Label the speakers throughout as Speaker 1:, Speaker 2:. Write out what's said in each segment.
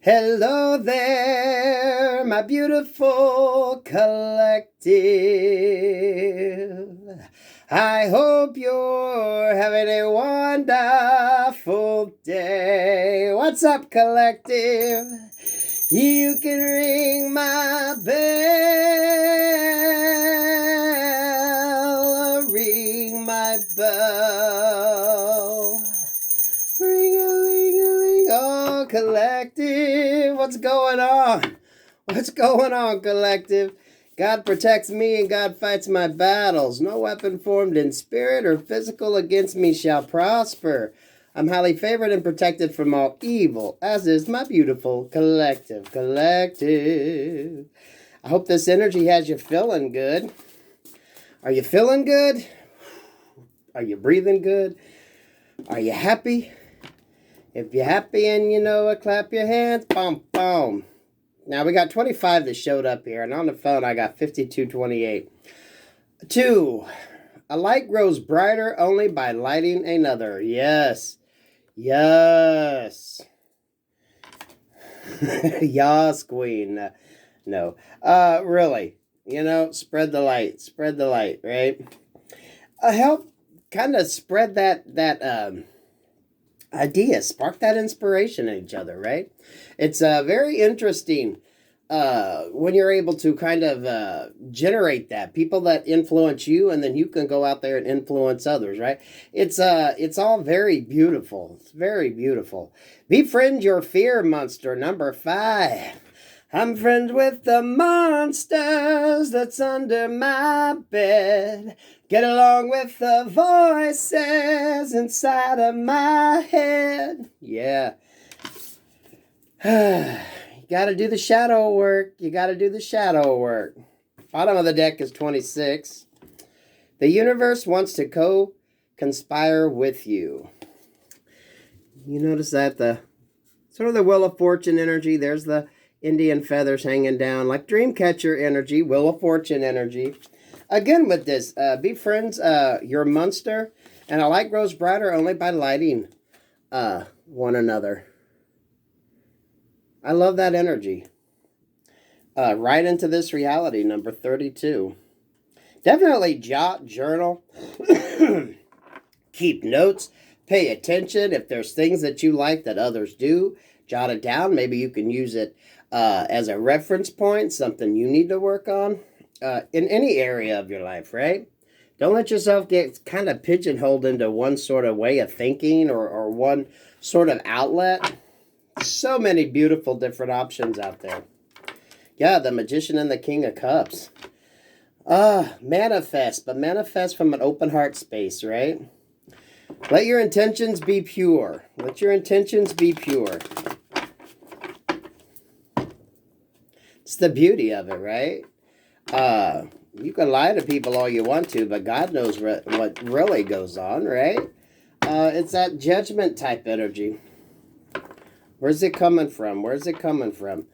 Speaker 1: Hello there, my beautiful collective. I hope you're having a wonderful day. What's up, collective? You can ring my bell, ring my bell. Ring-a-ling-a-ling. Oh, collective, what's going on? What's going on, collective? God protects me and God fights my battles. No weapon formed in spirit or physical against me shall prosper. I'm highly favored and protected from all evil, as is my beautiful collective. Collective. I hope this energy has you feeling good. Are you feeling good? Are you breathing good? Are you happy? If you're happy and you know it, clap your hands. Boom, boom. Now, we got 25 that showed up here, and on the phone, I got 5228. 2. A light grows brighter only by lighting another. Yes. Yes. Yas, queen. No. Really. You know, spread the light. Spread the light, right? Help kind of spread that idea, spark that inspiration in each other, right? It's very interesting when you're able to kind of generate that. People that influence you, and then you can go out there and influence others, right? It's all very beautiful. It's very beautiful. Befriend your fear monster, number 5. I'm friends with the monsters that's under my bed. Get along with the voices inside of my head. Yeah. You gotta do the shadow work. You gotta do the shadow work. Bottom of the deck is 26. The universe wants to co-conspire with you. You notice that the sort of the Wheel of Fortune energy. There's the Indian feathers hanging down, like Dreamcatcher energy, Wheel of Fortune energy. Again with this, be friends, your monster, and a light grows brighter only by lighting one another. I love that energy. Right into this reality, number 32. Definitely jot, journal, keep notes, pay attention. If there's things that you like that others do, jot it down. Maybe you can use it as a reference point, something you need to work on in any area of your life, right? Don't let yourself get kind of pigeonholed into one sort of way of thinking or one sort of outlet. So many beautiful different options out there. Yeah, the Magician and the King of Cups. Manifest, but manifest from an open heart space, right? Let your intentions be pure. Let your intentions be pure. It's the beauty of it, right? You can lie to people all you want to, but God knows what really goes on, right? It's that judgment type energy. Where's it coming from? Where's it coming from?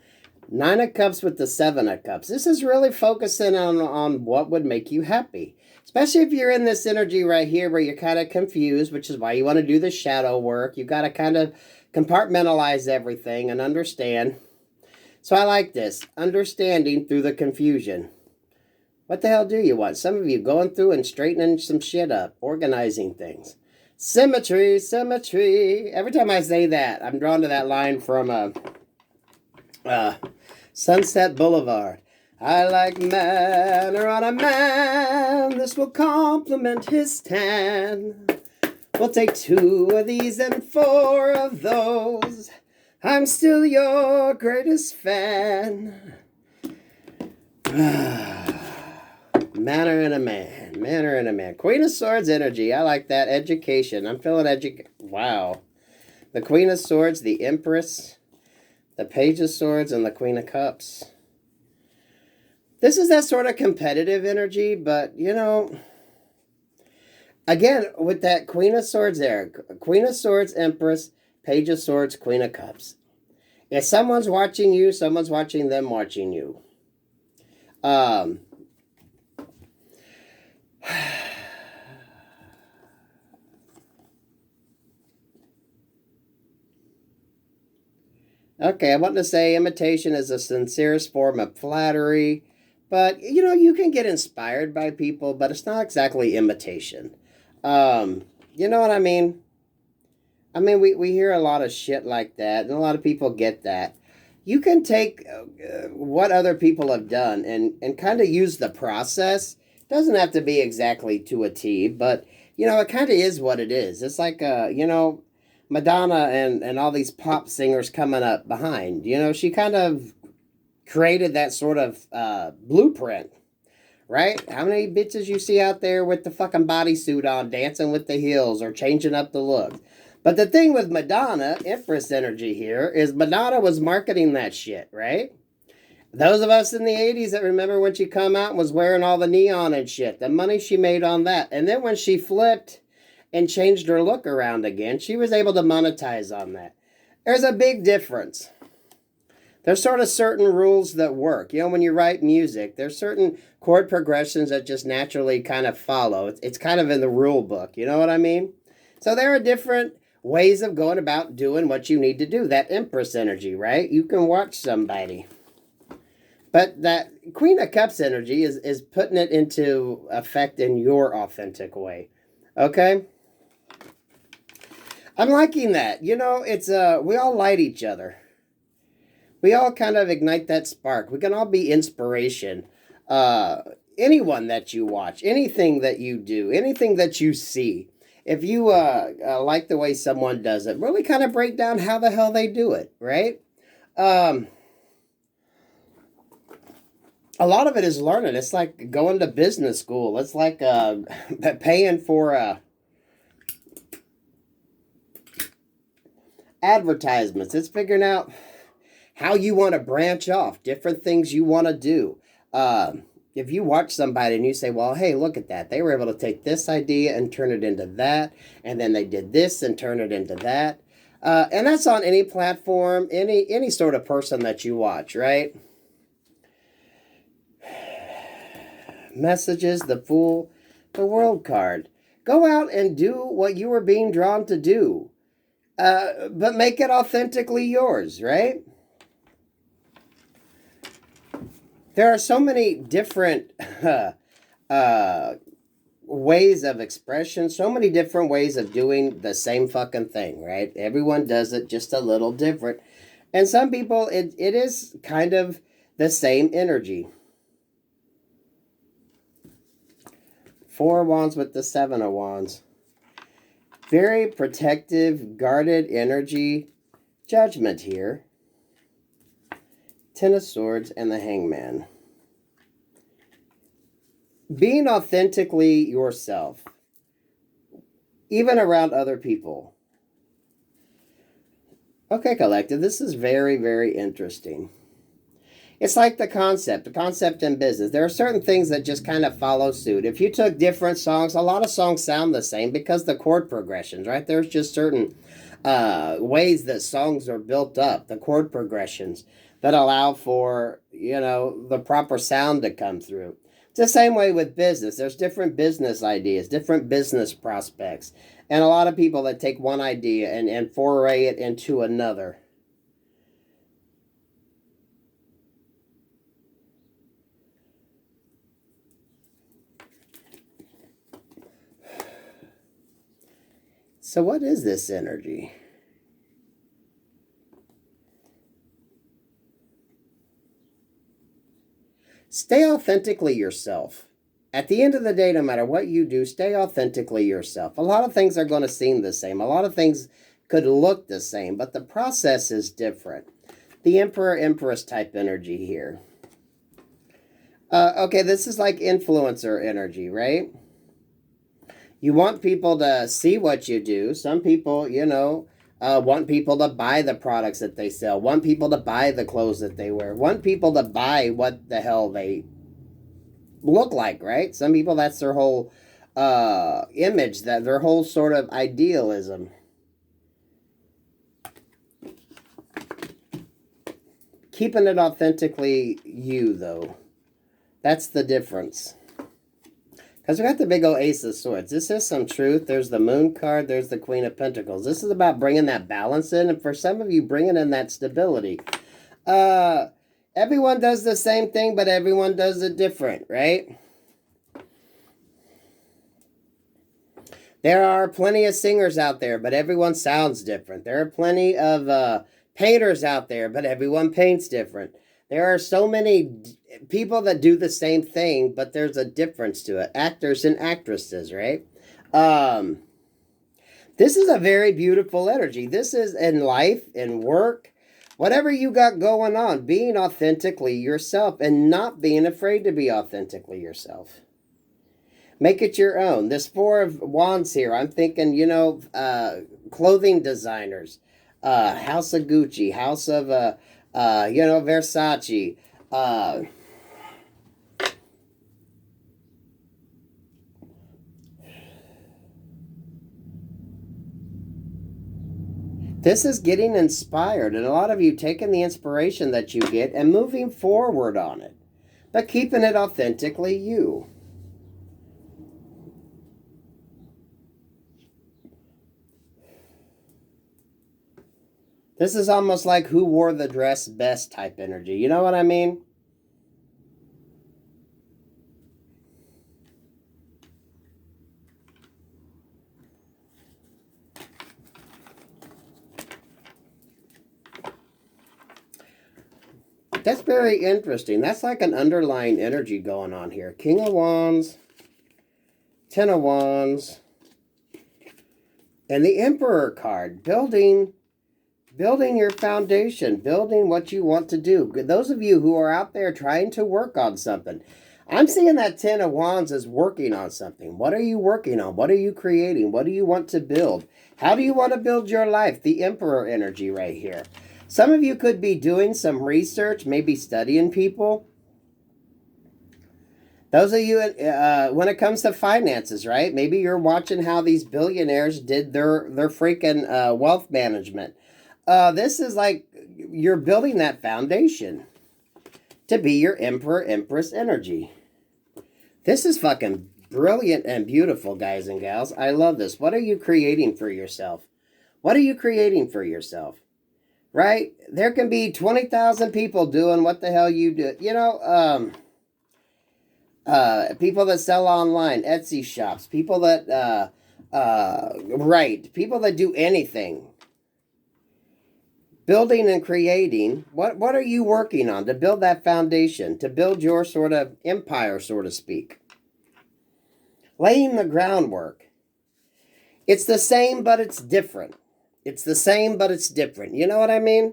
Speaker 1: 9 of Cups with the 7 of Cups. This is really focusing on what would make you happy. Especially if you're in this energy right here where you're kind of confused, which is why you want to do the shadow work. You've got to kind of compartmentalize everything and understand. So I like this. Understanding through the confusion. What the hell do you want? Some of you going through and straightening some shit up. Organizing things. Symmetry, symmetry. Every time I say that, I'm drawn to that line from Sunset Boulevard. I like manner on a man. This will complement his tan. We'll take 2 of these and 4 of those. I'm still your greatest fan. Manner in a man. Manner in a man. Queen of Swords energy. I like that. Education. I'm feeling wow. The Queen of Swords, the Empress, the Page of Swords, and the Queen of Cups. This is that sort of competitive energy, but, you know, again, with that Queen of Swords there. Queen of Swords, Empress, Page of Swords, Queen of Cups. If someone's watching you, someone's watching them watching you. Okay, I want to say imitation is the sincerest form of flattery. But, you know, you can get inspired by people, but it's not exactly imitation. You know what I mean? We hear a lot of shit like that, and a lot of people get that. You can take what other people have done and kind of use the process. Doesn't have to be exactly to a T, but, you know, it kind of is what it is. It's like, you know, Madonna and all these pop singers coming up behind. You know, she kind of created that sort of blueprint, right? How many bitches you see out there with the fucking bodysuit on, dancing with the heels or changing up the look? But the thing with Madonna, Empress energy here, is Madonna was marketing that shit, right? Those of us in the 80s that remember when she come out and was wearing all the neon and shit, the money she made on that. And then when she flipped and changed her look around again, she was able to monetize on that. There's a big difference. There's sort of certain rules that work. You know, when you write music, there's certain chord progressions that just naturally kind of follow. It's kind of in the rule book. You know what I mean? So there are different ways of going about doing what you need to do. That Empress energy, right? You can watch somebody. But that Queen of Cups energy is putting it into effect in your authentic way. Okay? I'm liking that. You know, it's we all light each other. We all kind of ignite that spark. We can all be inspiration. Anyone that you watch, anything that you do, anything that you see. If you like the way someone does it, really kind of break down how the hell they do it, right? A lot of it is learning. It's like going to business school. It's like paying for advertisements. It's figuring out how you want to branch off, different things you want to do. If you watch somebody and you say, well, hey, look at that. They were able to take this idea and turn it into that. And then they did this and turn it into that. And that's on any platform, any sort of person that you watch, right? Messages, the Fool, the World card. Go out and do what you were being drawn to do. But make it authentically yours, right? There are so many different ways of expression, so many different ways of doing the same fucking thing, right? Everyone does it just a little different. And some people, it is kind of the same energy. 4 of Wands with the 7 of Wands. Very protective, guarded energy. Judgment here. 10 of Swords and the Hangman. Being authentically yourself, even around other people. Okay, collective, this is very, very interesting. It's like the concept in business. There are certain things that just kind of follow suit. If you took different songs, a lot of songs sound the same because the chord progressions, right? There's just certain ways that songs are built up, the chord progressions that allow for, you know, the proper sound to come through. It's the same way with business. There's different business ideas, different business prospects, and a lot of people that take one idea and foray it into another. So what is this energy? Stay authentically yourself. At the end of the day, no matter what you do, stay authentically yourself. A lot of things are going to seem the same. A lot of things could look the same, but the process is different. The Emperor, Empress type energy here. Okay, this is like influencer energy, right? You want people to see what you do. Some people, you know, want people to buy the products that they sell, want people to buy the clothes that they wear, want people to buy what the hell they look like, right? Some people, that's their whole image, that their whole sort of idealism. Keeping it authentically you, though. That's the difference. Because we got the big old Ace of Swords. This is some truth. There's the Moon card. There's the Queen of Pentacles. This is about bringing that balance in. And for some of you, bringing in that stability. Everyone does the same thing, but everyone does it different, right? There are plenty of singers out there, but everyone sounds different. There are plenty of painters out there, but everyone paints different. There are so many people that do the same thing, but there's a difference to it. Actors and actresses, right? This is a very beautiful energy. This is in life, in work, whatever you got going on, being authentically yourself and not being afraid to be authentically yourself. Make it your own. This Four of Wands here, I'm thinking, you know, clothing designers, House of Gucci, House of, you know, Versace, this is getting inspired, and a lot of you taking the inspiration that you get and moving forward on it, but keeping it authentically you. This is almost like who wore the dress best type energy. You know what I mean? That's very interesting. That's like an underlying energy going on here. King of Wands, Ten of Wands, and the Emperor card. Building your foundation, building what you want to do. Those of you who are out there trying to work on something, I'm seeing that Ten of Wands as working on something. What are you working on? What are you creating? What do you want to build? How do you want to build your life? The Emperor energy right here. Some of you could be doing some research, maybe studying people. Those of you, when it comes to finances, right? Maybe you're watching how these billionaires did their freaking wealth management. This is like you're building that foundation to be your Emperor, Empress energy. This is fucking brilliant and beautiful, guys and gals. I love this. What are you creating for yourself? What are you creating for yourself? Right? There can be 20,000 people doing what the hell you do. You know, people that sell online, Etsy shops, people that write, people that do anything. Building and creating, what are you working on to build that foundation, to build your sort of empire, so to speak? Laying the groundwork. It's the same, but it's different. It's the same, but it's different. You know what I mean?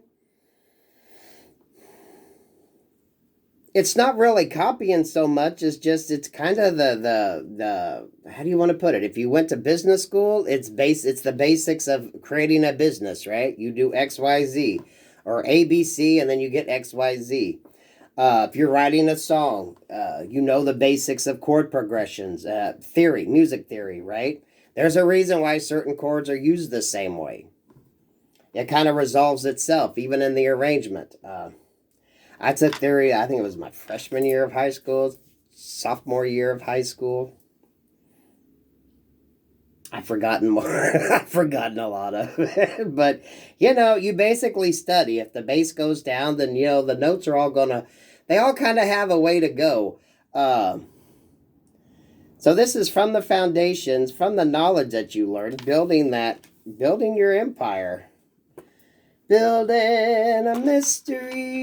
Speaker 1: It's not really copying so much as just, it's kind of the how do you want to put it? If you went to business school, it's the basics of creating a business, right? You do X, Y, Z, or A, B, C, and then you get X, Y, Z. If you're writing a song, you know the basics of chord progressions, theory, music theory, right? There's a reason why certain chords are used the same way. It kind of resolves itself, even in the arrangement. I took theory, I think it was my freshman year of high school, sophomore year of high school. I've forgotten more. I've forgotten a lot of it. But, you know, you basically study. If the bass goes down, then, you know, the notes are all going to, they all kind of have a way to go. So this is from the foundations, from the knowledge that you learned, building your empire. Building a mystery,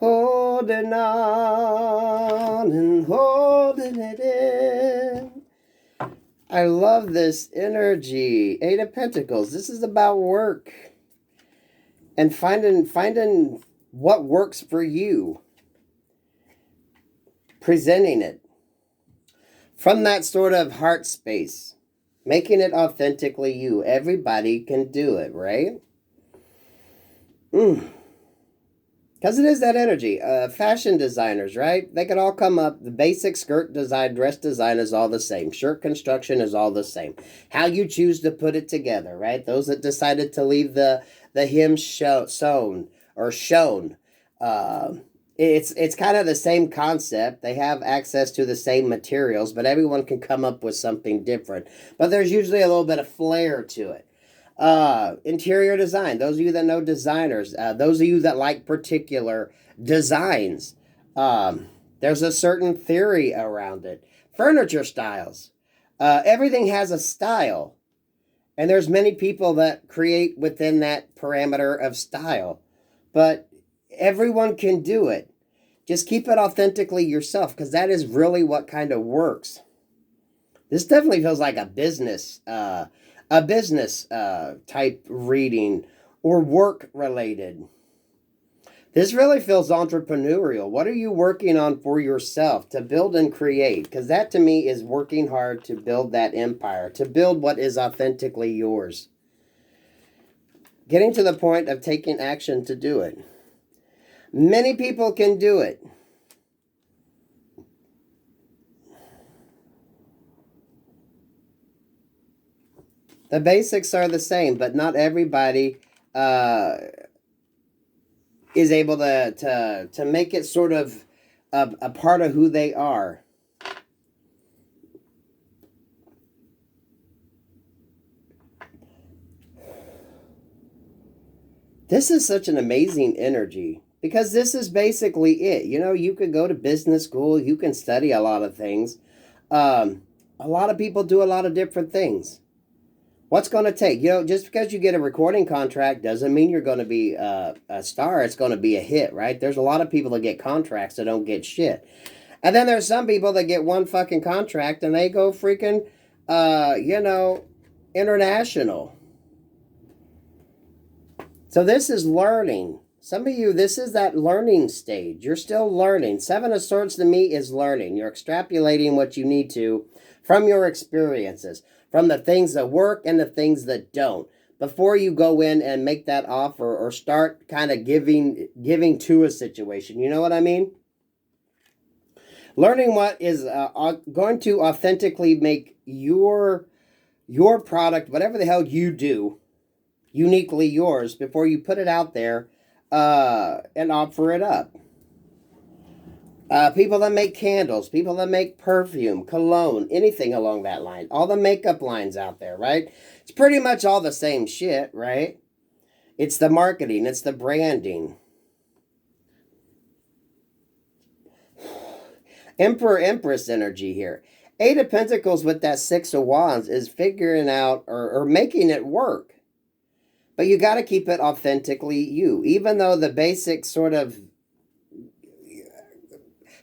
Speaker 1: holding on and holding it in. I love this energy. Eight of Pentacles. This is about work and finding what works for you. Presenting it from that sort of heart space. Making it authentically you. Everybody can do it, right? Because it is that energy. Fashion designers, right? They could all come up. The basic skirt design, dress design is all the same. Shirt construction is all the same. How you choose to put it together, right? Those that decided to leave the hem sewn or shown. It's kind of the same concept. They have access to the same materials, but everyone can come up with something different. But there's usually a little bit of flair to it. Interior design. Those of you that know designers, those of you that like particular designs, there's a certain theory around it. Furniture styles. Everything has a style. And there's many people that create within that parameter of style. But everyone can do it. Just keep it authentically yourself, because that is really what kind of works. This definitely feels like a business type reading or work related. This really feels entrepreneurial. What are you working on for yourself to build and create? Because that to me is working hard to build that empire, to build what is authentically yours. Getting to the point of taking action to do it. Many people can do it. The basics are the same, but not everybody is able to make it sort of a part of who they are. This is such an amazing energy, because this is basically it. You know, you could go to business school, you can study a lot of things. A lot of people do a lot of different things. What's going to take? You know, just because you get a recording contract doesn't mean you're going to be a star. It's going to be a hit, right? There's a lot of people that get contracts that don't get shit. And then there's some people that get one fucking contract and they go freaking, you know, international. So this is learning. Some of you, this is that learning stage. You're still learning. Seven of Swords to me is learning. You're extrapolating what you need to from your experiences, from the things that work and the things that don't, before you go in and make that offer or start kind of giving to a situation. You know what I mean? Learning what is going to authentically make your product, whatever the hell you do, uniquely yours before you put it out there and offer it up. People that make candles, people that make perfume, cologne, anything along that line. All the makeup lines out there, right? It's pretty much all the same shit, right? It's the marketing, it's the branding. Emperor, Empress energy here. Eight of Pentacles with that Six of Wands is figuring out or making it work. But you got to keep it authentically you. Even though the basic sort of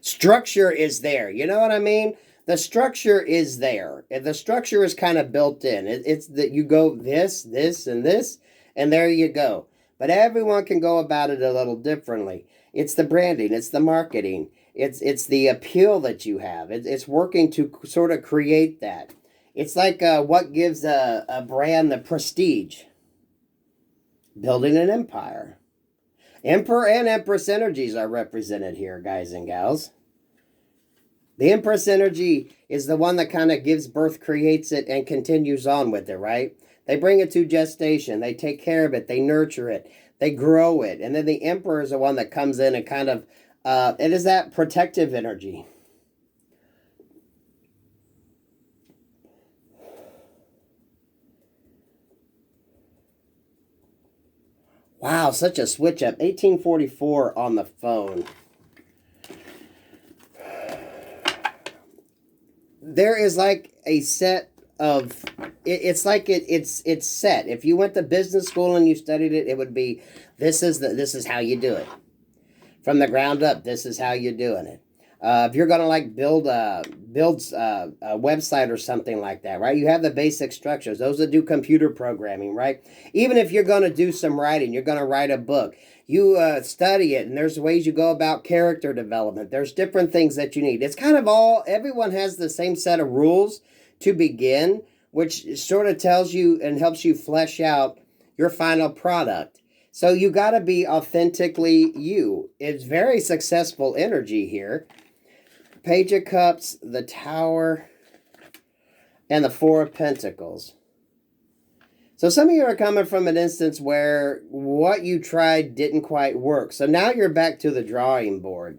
Speaker 1: structure is there. You know what I mean? The structure is there. The structure is kind of built in. It's that you go this, this, and this, and there you go. But everyone can go about it a little differently. It's the branding. It's the marketing. It's the appeal that you have. It's working to sort of create that. It's like what gives a brand the prestige. Building an empire. Emperor and Empress energies are represented here, guys and gals. The Empress energy is the one that kind of gives birth, creates it, and continues on with it, right? They bring it to gestation. They take care of it. They nurture it. They grow it. And then the Emperor is the one that comes in and kind of, it is that protective energy. Wow, such a switch up. 1844 on the phone. There is like a set of, it's like it's set. If you went to business school and you studied it, it would be, this is how you do it. From the ground up, this is how you're doing it. If you're going to like build a website or something like that, right? You have the basic structures. Those that do computer programming, right? Even if you're going to do some writing, you're going to write a book. You study it, and there's ways you go about character development. There's different things that you need. It's kind of all, everyone has the same set of rules to begin, which sort of tells you and helps you flesh out your final product. So you got to be authentically you. It's very successful energy here. Page of Cups, the Tower, and the Four of Pentacles. So some of you are coming from an instance where what you tried didn't quite work. So now you're back to the drawing board.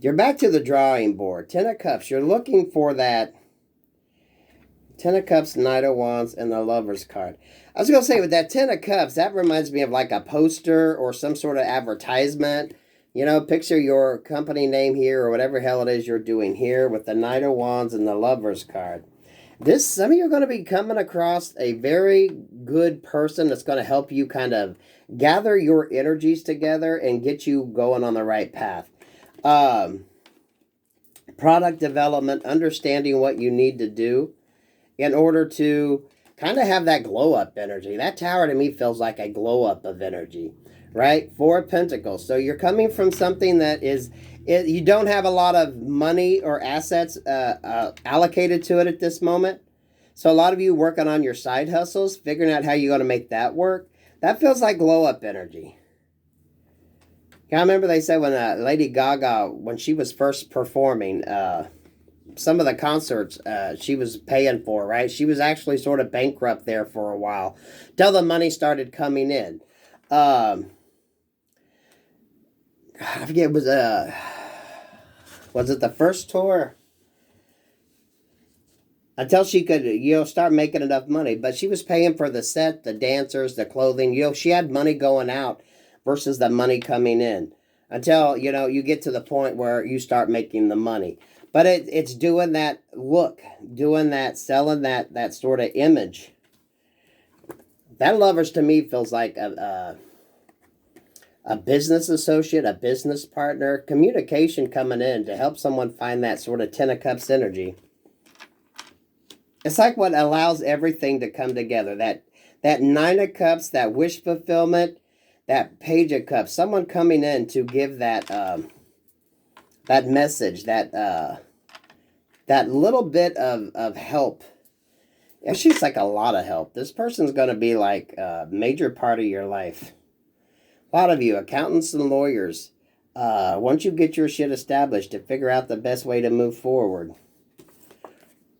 Speaker 1: You're back to the drawing board. Ten of Cups. You're looking for that Ten of Cups, Knight of Wands, and the Lover's card. I was going to say, with that Ten of Cups, that reminds me of like a poster or some sort of advertisement. You know, picture your company name here or whatever hell it is you're doing here with the Knight of Wands and the Lover's card. Some of you are going to be coming across a very good person that's going to help you kind of gather your energies together and get you going on the right path. Product development, understanding what you need to do in order to kind of have that glow up energy. That tower to me feels like a glow up of energy, right? Four of Pentacles. So you're coming from something that is, you don't have a lot of money or assets allocated to it at this moment. So a lot of you working on your side hustles, figuring out how you're going to make that work. That feels like glow up energy. I remember they said when Lady Gaga, when she was first performing, some of the concerts she was paying for, right? She was actually sort of bankrupt there for a while till the money started coming in. I forget, was it the first tour? Until she could, start making enough money. But she was paying for the set, the dancers, the clothing. She had money going out versus the money coming in. Until, you get to the point where you start making the money. But it's doing that look, doing that, selling that sort of image. That Lovers to me feels like a business associate, a business partner, communication coming in to help someone find that sort of Ten of Cups energy. It's like what allows everything to come together. That Nine of Cups, that wish fulfillment, that Page of Cups. Someone coming in to give that that message, that little bit of help. Actually, it's like a lot of help. This person's going to be like a major part of your life. A lot of you, accountants and lawyers, once you get your shit established to figure out the best way to move forward.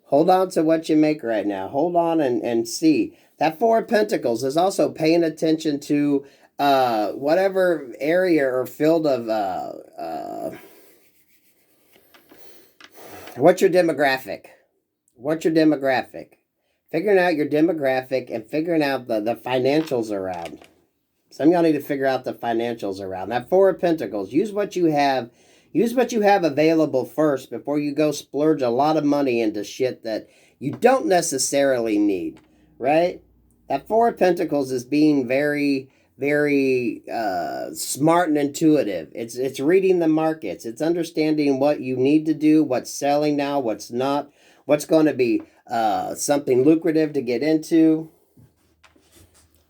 Speaker 1: Hold on to what you make right now. Hold on and see. That Four of Pentacles is also paying attention to whatever area or field of... what's your demographic? What's your demographic? Figuring out your demographic and figuring out the financials around. Some of y'all need to figure out the financials around. That Four of Pentacles. Use what you have. Use what you have available first before you go splurge a lot of money into shit that you don't necessarily need, right? That Four of Pentacles is being very, very smart and intuitive. It's reading the markets. It's understanding what you need to do, what's selling now, what's not, what's going to be something lucrative to get into.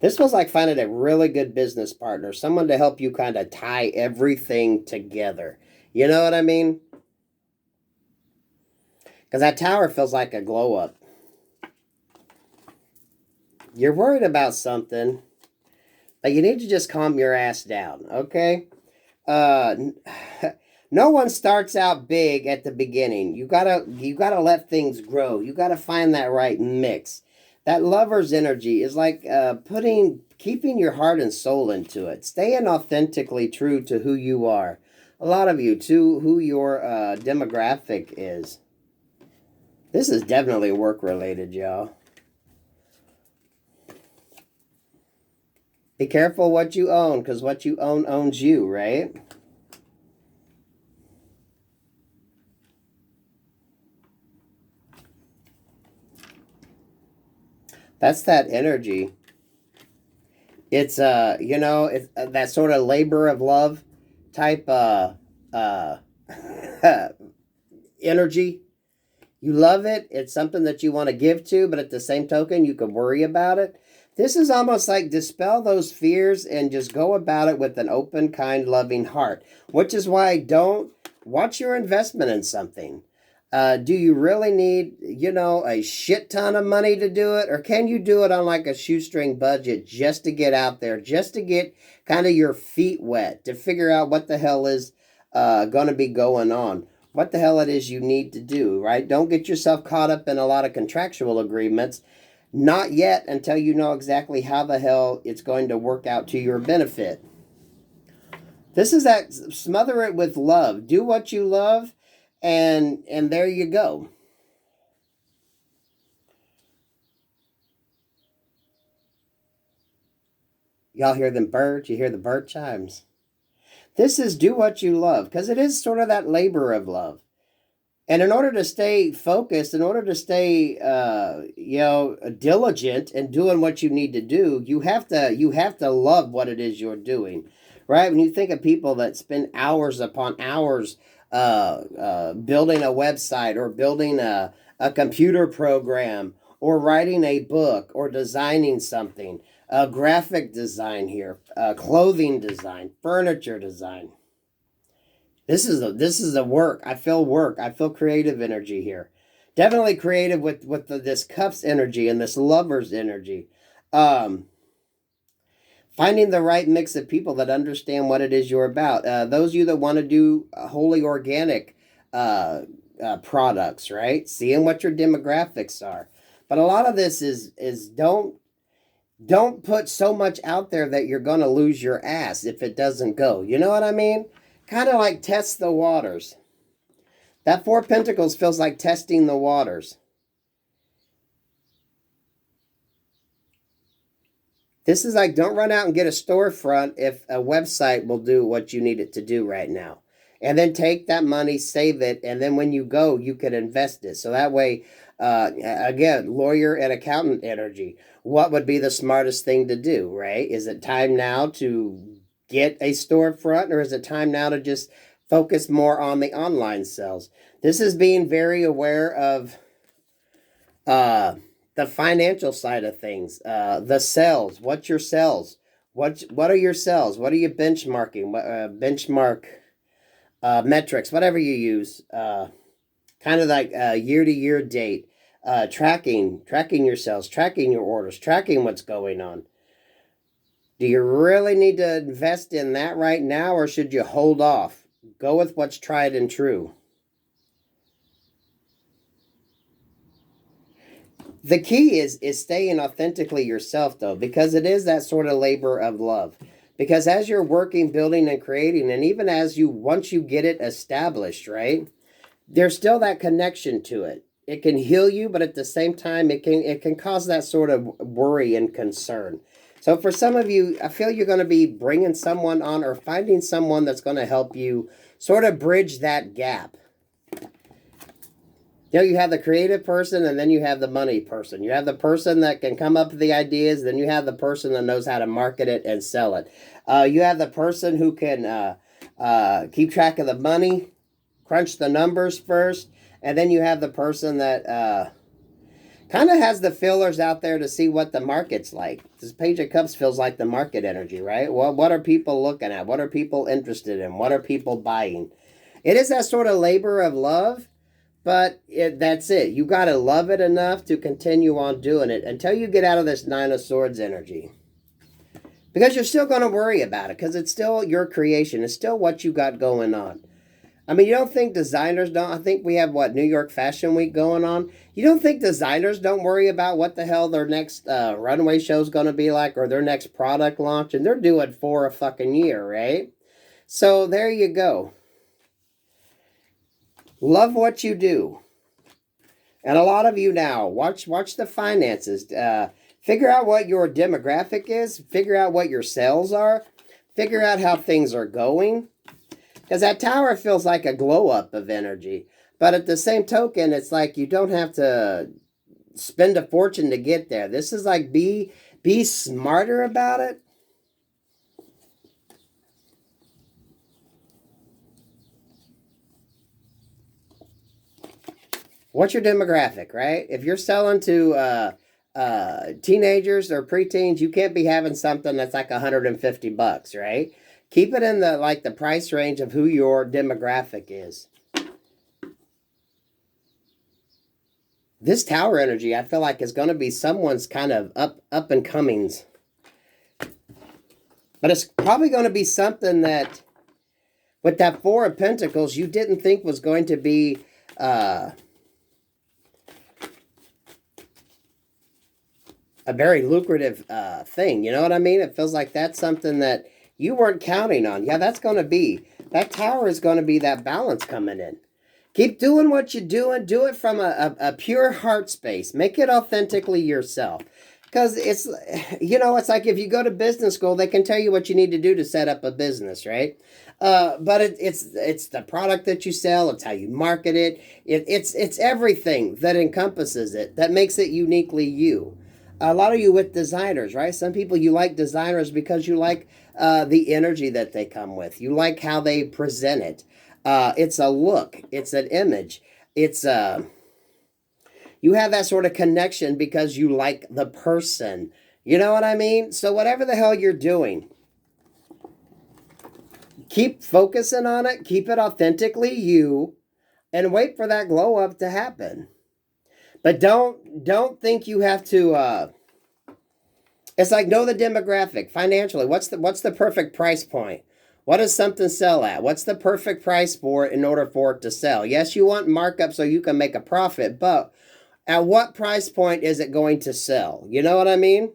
Speaker 1: This was like finding a really good business partner, someone to help you kind of tie everything together. You know what I mean? Because that tower feels like a glow up. You're worried about something, but you need to just calm your ass down, okay? No one starts out big at the beginning. You gotta let things grow. You gotta find that right mix. That Lover's energy is like keeping your heart and soul into it. Staying authentically true to who you are. A lot of you, to who your demographic is. This is definitely work-related, y'all. Be careful what you own, because what you own owns you, right? That's that energy. It's, it's that sort of labor of love type energy. You love it. It's something that you want to give to, but at the same token, you could worry about it. This is almost like dispel those fears and just go about it with an open, kind, loving heart. Which is why don't watch your investment in something. Do you really need, a shit ton of money to do it? Or can you do it on like a shoestring budget just to get out there, just to get kind of your feet wet, to figure out what the hell is going to be going on, what the hell it is you need to do, right? Don't get yourself caught up in a lot of contractual agreements. Not yet, until you know exactly how the hell it's going to work out to your benefit. This is that smother it with love. Do what you love, and there you go. Y'all hear them birds? You hear the bird chimes? This is do what you love, because it is sort of that labor of love. And in order to stay focused, in order to stay, diligent in doing what you need to do, you have to love what it is you're doing, right? When you think of people that spend hours upon hours building a website, or building a computer program, or writing a book, or designing something, graphic design here, clothing design, furniture design. This is the work. I feel work. I feel creative energy here. Definitely creative with this cups energy and this lovers energy. Finding the right mix of people that understand what it is you're about. Those of you that want to do wholly organic products, right? Seeing what your demographics are. But a lot of this is don't put so much out there that you're going to lose your ass if it doesn't go. You know what I mean? Kind of like test the waters. That Four of Pentacles feels like testing the waters. This is like, don't run out and get a storefront if a website will do what you need it to do right now. And then take that money, save it, and then when you go, you can invest it. So that way, again, lawyer and accountant energy. What would be the smartest thing to do, right? Is it time now to get a storefront, or is it time now to just focus more on the online sales? This is being very aware of the financial side of things, the sales. What's your sales? What are your sales? What are you benchmarking? Benchmark metrics, whatever you use. Kind of like year-to-year date, tracking your sales, tracking your orders, tracking what's going on. Do you really need to invest in that right now, or should you hold off? Go with what's tried and true. The key is staying authentically yourself, though, because it is that sort of labor of love. Because as you're working, building, and creating, and even once you get it established, right, there's still that connection to it. It can heal you, but at the same time, it can cause that sort of worry and concern. So for some of you, I feel you're going to be bringing someone on, or finding someone that's going to help you sort of bridge that gap. You know, you have the creative person, and then you have the money person. You have the person that can come up with the ideas, then you have the person that knows how to market it and sell it. You have the person who can keep track of the money, crunch the numbers first, and then you have the person that kind of has the fillers out there to see what the market's like. This Page of Cups feels like the market energy, right? Well, what are people looking at? What are people interested in? What are people buying? It is that sort of labor of love, but that's it. You got to love it enough to continue on doing it until you get out of this Nine of Swords energy. Because you're still going to worry about it, because it's still your creation. It's still what you got going on. I mean, you don't think designers don't? I think we have, New York Fashion Week going on. You don't think designers don't worry about what the hell their next runway show is going to be like, or their next product launch? And they're doing for a fucking year, right? So there you go. Love what you do. And a lot of you now, watch the finances. Figure out what your demographic is. Figure out what your sales are. Figure out how things are going. Because that tower feels like a glow up of energy. But at the same token, it's like you don't have to spend a fortune to get there. This is like be smarter about it. What's your demographic, right? If you're selling to teenagers or preteens, you can't be having something that's like $150, right? Keep it in the price range of who your demographic is. This tower energy, I feel like, is going to be someone's kind of up and comings. But it's probably going to be something that, with that Four of Pentacles, you didn't think was going to be a very lucrative thing. You know what I mean? It feels like that's something that you weren't counting on. Yeah, that's going to be, that tower is going to be that balance coming in. Keep doing what you're doing. Do it from a pure heart space. Make it authentically yourself. Because it's, you know, it's like if you go to business school, they can tell you what you need to do to set up a business, right? But it's the product that you sell. It's how you market it. It's everything that encompasses it that makes it uniquely you. A lot of you with designers, right? Some people, you like designers because you like the energy that they come with. You like how they present it. It's a look. It's an image. It's you have that sort of connection because you like the person. You know what I mean? So whatever the hell you're doing, keep focusing on it. Keep it authentically you, and wait for that glow up to happen. But don't think you have to. It's like, know the demographic financially. What's the perfect price point? What does something sell at? What's the perfect price for it in order for it to sell? Yes, you want markup so you can make a profit, but at what price point is it going to sell? You know what I mean?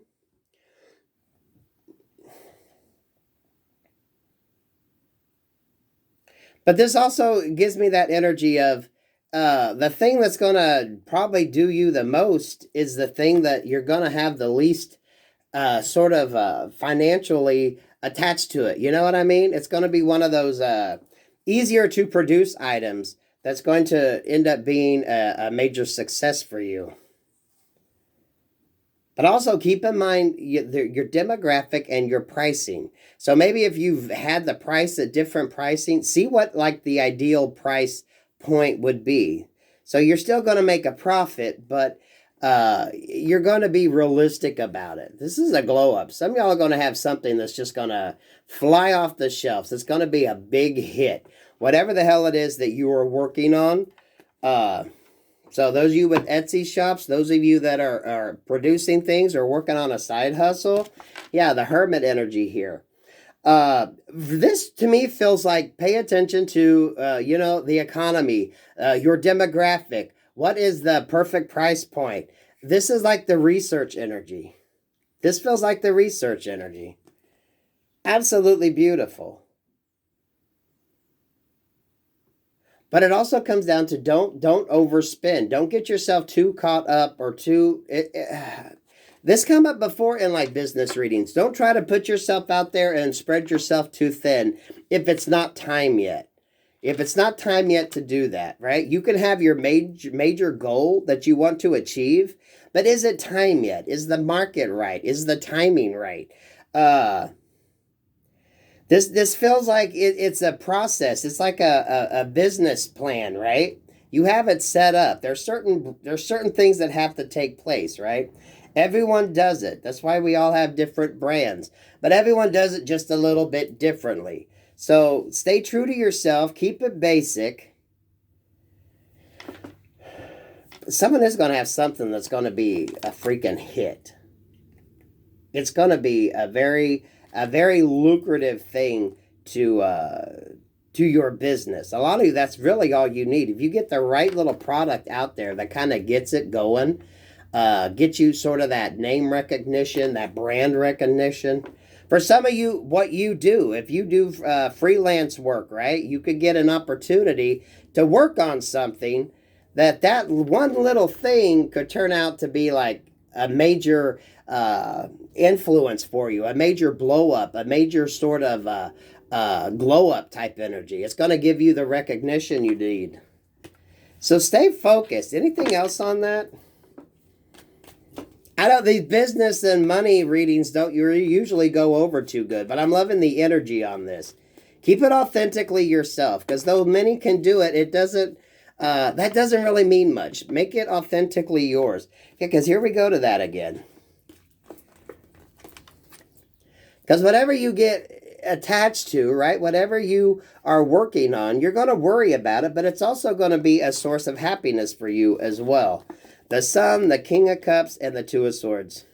Speaker 1: But this also gives me that energy of the thing that's going to probably do you the most is the thing that you're going to have the least sort of financially attached to it. You know what I mean? It's going to be one of those easier to produce items that's going to end up being a major success for you. But also keep in mind your demographic and your pricing. So maybe if you've had the price at different pricing, see what like the ideal price point would be. So you're still going to make a profit, but you're going to be realistic about it. This is a glow up. Some of y'all are going to have something that's just going to fly off the shelves. It's going to be a big hit. Whatever the hell it is that you are working on. So those of you with Etsy shops, those of you that are producing things or working on a side hustle, yeah, the hermit energy here. This to me feels like pay attention to, you know, the economy, your demographic. What is the perfect price point? This is like the research energy. This feels like the research energy. Absolutely beautiful. But it also comes down to don't overspend. Don't get yourself too caught up or too... This come up before in like business readings. Don't try to put yourself out there and spread yourself too thin if it's not time yet. If it's not time yet to do that, right? You can have your major goal that you want to achieve, but is it time yet? Is the market right? Is the timing right? This feels like it's a process. It's like a business plan, right? You have it set up. There's certain things that have to take place, right? Everyone does it. That's why we all have different brands. But everyone does it just a little bit differently. So stay true to yourself. Keep it basic. Someone is going to have something that's going to be a freaking hit. It's going to be a very lucrative thing to your business. A lot of you, that's really all you need. If you get the right little product out there that kind of gets it going, get you sort of that name recognition, that brand recognition. For some of you, what you do, if you do freelance work, right, you could get an opportunity to work on something that one little thing could turn out to be like a major influence for you, a major blow up, a major sort of glow up type energy. It's going to give you the recognition you need. So stay focused. Anything else on that? I don't, these business and money readings don't usually go over too good, but I'm loving the energy on this. Keep it authentically yourself, because though many can do it, it doesn't, that doesn't really mean much. Make it authentically yours. Because here we go to that again. Because whatever you get attached to, right, whatever you are working on, you're going to worry about it, but it's also going to be a source of happiness for you as well. The Sun, the King of Cups, and the Two of Swords.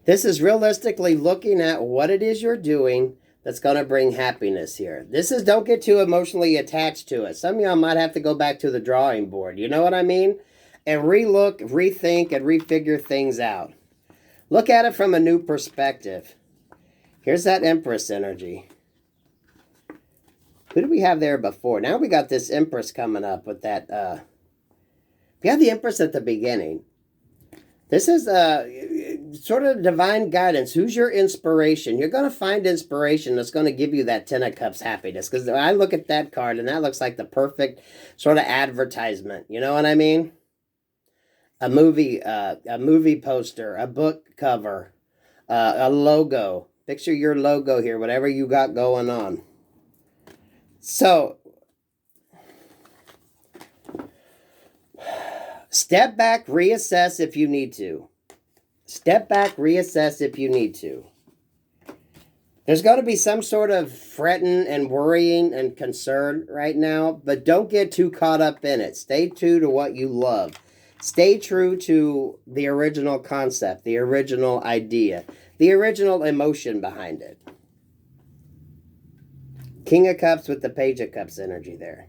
Speaker 1: This is realistically looking at what it is you're doing that's going to bring happiness here. This is, don't get too emotionally attached to it. Some of y'all might have to go back to the drawing board. You know what I mean? and relook, rethink, and refigure things out. Look at it from a new perspective. Here's that Empress energy. Who did we have there before? Now we got this Empress coming up with that. We had the Empress at the beginning. This is sort of divine guidance. Who's your inspiration? You're going to find inspiration that's going to give you that Ten of Cups happiness. Because I look at that card, and that looks like the perfect sort of advertisement. You know what I mean? A movie poster, a book cover, a logo. Picture your logo here, whatever you got going on. So, step back, reassess if you need to. Step back, reassess if you need to. There's going to be some sort of fretting and worrying and concern right now, but don't get too caught up in it. Stay true to what you love. Stay true to the original concept, the original idea, the original emotion behind it. King of Cups with the Page of Cups energy there.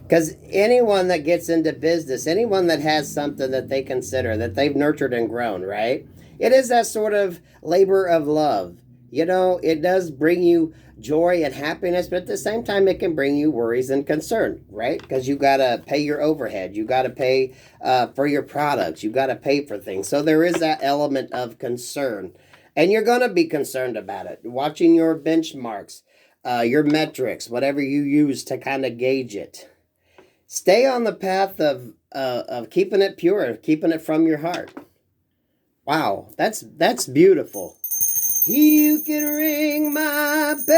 Speaker 1: Because anyone that gets into business, anyone that has something that they consider, that they've nurtured and grown, right? It is that sort of labor of love. You know, it does bring you joy and happiness, but at the same time, it can bring you worries and concern, right? Because you got to pay your overhead. You got to pay for your products. You got to pay for things. So there is that element of concern. And you're going to be concerned about it. Watching your benchmarks, your metrics, whatever you use to kind of gauge it. Stay on the path of keeping it pure, keeping it from your heart. Wow, that's beautiful. You can ring my bell,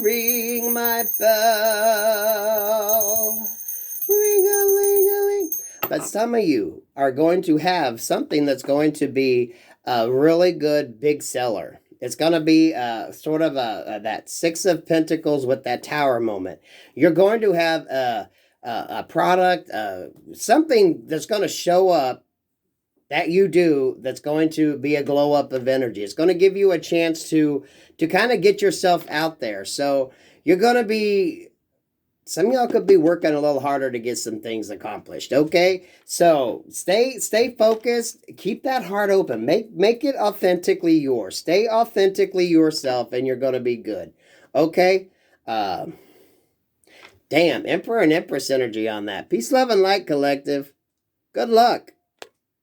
Speaker 1: ring my bell, ring-a-ling-a-ling. But some of you are going to have something that's going to be a really good big seller. It's going to be sort of that Six of Pentacles with that Tower moment. You're going to have a product, something that's going to show up that you do that's going to be a glow up of energy. It's going to give you a chance to kind of get yourself out there. So you're going to be, some of y'all could be working a little harder to get some things accomplished, okay? So stay focused. Keep that heart open. Make it authentically yours. Stay authentically yourself, and you're going to be good, okay? Damn, Emperor and Empress energy on that. Peace, love, and light, collective. Good luck.